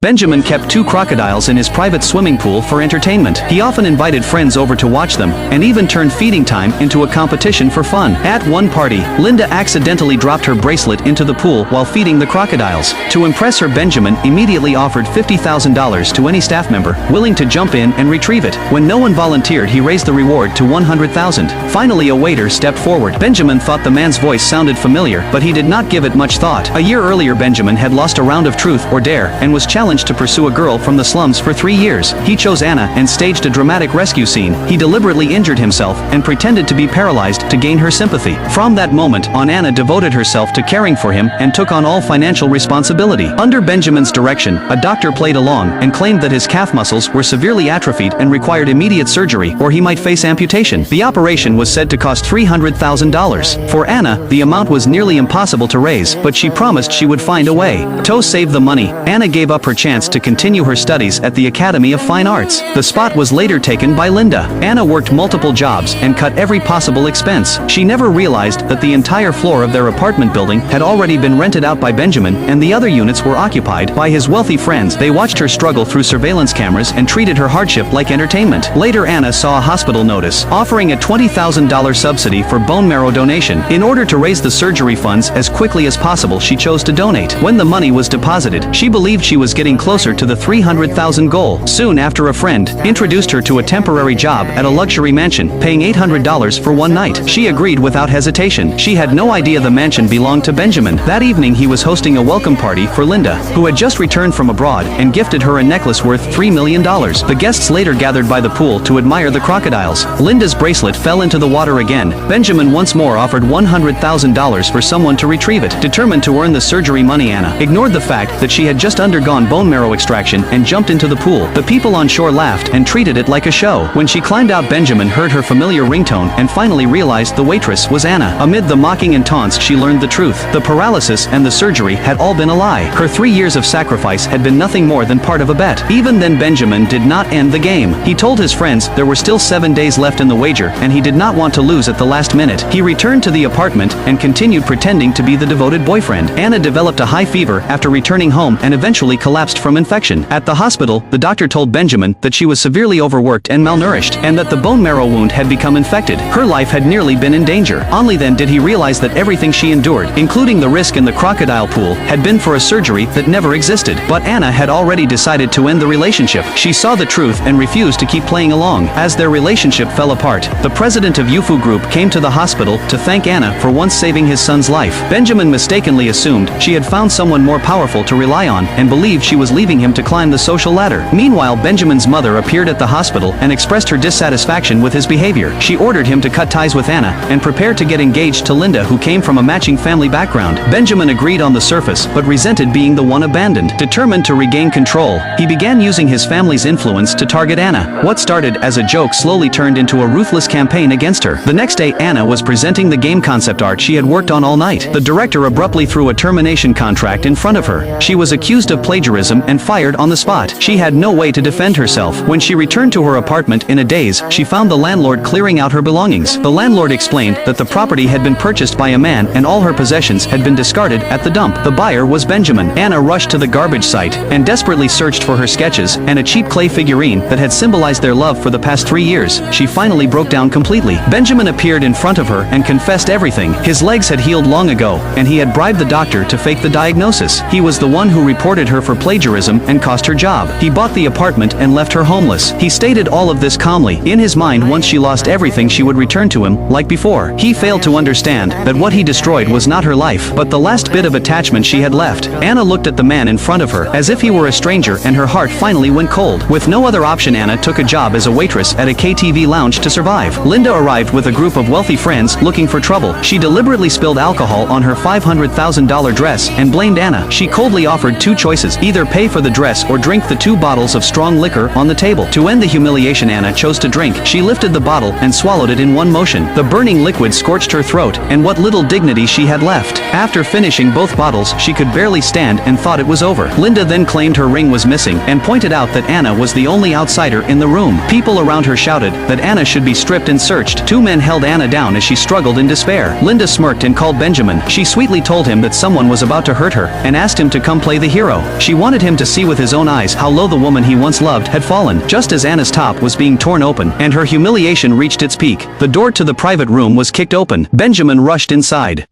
Benjamin kept 2 crocodiles in his private swimming pool for entertainment. He often invited friends over to watch them, and even turned feeding time into a competition for fun. At one party, Linda accidentally dropped her bracelet into the pool while feeding the crocodiles. To impress her, Benjamin immediately offered $50,000 to any staff member willing to jump in and retrieve it. When no one volunteered, he raised the reward to $100,000. Finally, a waiter stepped forward. Benjamin thought the man's voice sounded familiar, but he did not give it much thought. A year earlier, Benjamin had lost a round of truth or dare and was challenged to pursue a girl from the slums for 3 years. He chose Anna and staged a dramatic rescue scene. He deliberately injured himself and pretended to be paralyzed to gain her sympathy. From that moment on, Anna devoted herself to caring for him and took on all financial responsibility. Under Benjamin's direction, a doctor played along and claimed that his calf muscles were severely atrophied and required immediate surgery or he might face amputation. The operation was said to cost $300,000. For Anna, the amount was nearly impossible to raise, but she promised she would find a way. To save the money, Anna gave up her chance to continue her studies at the Academy of Fine Arts. The spot was later taken by Linda. Anna worked multiple jobs and cut every possible expense. She never realized that the entire floor of their apartment building had already been rented out by Benjamin, and the other units were occupied by his wealthy friends. They watched her struggle through surveillance cameras and treated her hardship like entertainment. Later, Anna saw a hospital notice offering a $20,000 subsidy for bone marrow donation. In order to raise the surgery funds as quickly as possible, she chose to donate. When the money was deposited, she believed she was getting closer to the $300,000 goal. Soon after, a friend introduced her to a temporary job at a luxury mansion, paying $800 for one night. She agreed without hesitation. She had no idea the mansion belonged to Benjamin. That evening, he was hosting a welcome party for Linda, who had just returned from abroad, and gifted her a necklace worth $3 million. The guests later gathered by the pool to admire the crocodiles. Linda's bracelet fell into the water again. Benjamin once more offered $100,000 for someone to retrieve it. Determined to earn the surgery money, Anna ignored the fact that she had just undergone bone marrow extraction and jumped into the pool. The people on shore laughed and treated it like a show. When she climbed out, Benjamin heard her familiar ringtone and finally realized the waitress was Anna. Amid the mocking and taunts, she learned the truth. The paralysis and the surgery had all been a lie. Her 3 years of sacrifice had been nothing more than part of a bet. Even then, Benjamin did not end the game. He told his friends there were still 7 days left in the wager, and he did not want to lose at the last minute. He returned to the apartment and continued pretending to be the devoted boyfriend. Anna developed a high fever after returning home and eventually collapsed from infection. At the hospital, the doctor told Benjamin that she was severely overworked and malnourished, and that the bone marrow wound had become infected. Her life had nearly been in danger. Only then did he realize that everything she endured, including the risk in the crocodile pool, had been for a surgery that never existed. But Anna had already decided to end the relationship. She saw the truth and refused to keep playing along. As their relationship fell apart, the president of UFU Group came to the hospital to thank Anna for once saving his son's life. Benjamin mistakenly assumed she had found someone more powerful to rely on and believed she was leaving him to climb the social ladder. Meanwhile, Benjamin's mother appeared at the hospital and expressed her dissatisfaction with his behavior. She ordered him to cut ties with Anna and prepare to get engaged to Linda, who came from a matching family background. Benjamin agreed on the surface, but resented being the one abandoned. Determined to regain control, he began using his family's influence to target Anna. What started as a joke slowly turned into a ruthless campaign against her. The next day, Anna was presenting the game concept art she had worked on all night. The director abruptly threw a termination contract in front of her. She was accused of plagiarism and fired on the spot. She had no way to defend herself. When she returned to her apartment in a daze, she found the landlord clearing out her belongings. The landlord explained that the property had been purchased by a man and all her possessions had been discarded at the dump. The buyer was Benjamin. Anna rushed to the garbage site and desperately searched for her sketches and a cheap clay figurine that had symbolized their love for the past 3 years. She finally broke down completely. Benjamin appeared in front of her and confessed everything. His legs had healed long ago, and he had bribed the doctor to fake the diagnosis. He was the one who reported her for plagiarism and cost her job. He bought the apartment and left her homeless. He stated all of this calmly. In his mind, once she lost everything, she would return to him, like before. He failed to understand that what he destroyed was not her life, but the last bit of attachment she had left. Anna looked at the man in front of her as if he were a stranger, and her heart finally went cold. With no other option, Anna took a job as a waitress at a KTV lounge to survive. Linda arrived with a group of wealthy friends looking for trouble. She deliberately spilled alcohol on her $500,000 dress and blamed Anna. She coldly offered 2 choices: either pay for the dress or drink the 2 bottles of strong liquor on the table. To end the humiliation, Anna chose to drink. She lifted the bottle and swallowed it in one motion. The burning liquid scorched her throat and what little dignity she had left. After finishing both bottles, she could barely stand and thought it was over. Linda then claimed her ring was missing and pointed out that Anna was the only outsider in the room. People around her shouted that Anna should be stripped and searched. 2 men held Anna down as she struggled in despair. Linda smirked and called Benjamin. She sweetly told him that someone was about to hurt her and asked him to come play the hero. She wanted wanted him to see with his own eyes how low the woman he once loved had fallen. Just as Anna's top was being torn open, and her humiliation reached its peak, the door to the private room was kicked open. Benjamin rushed inside.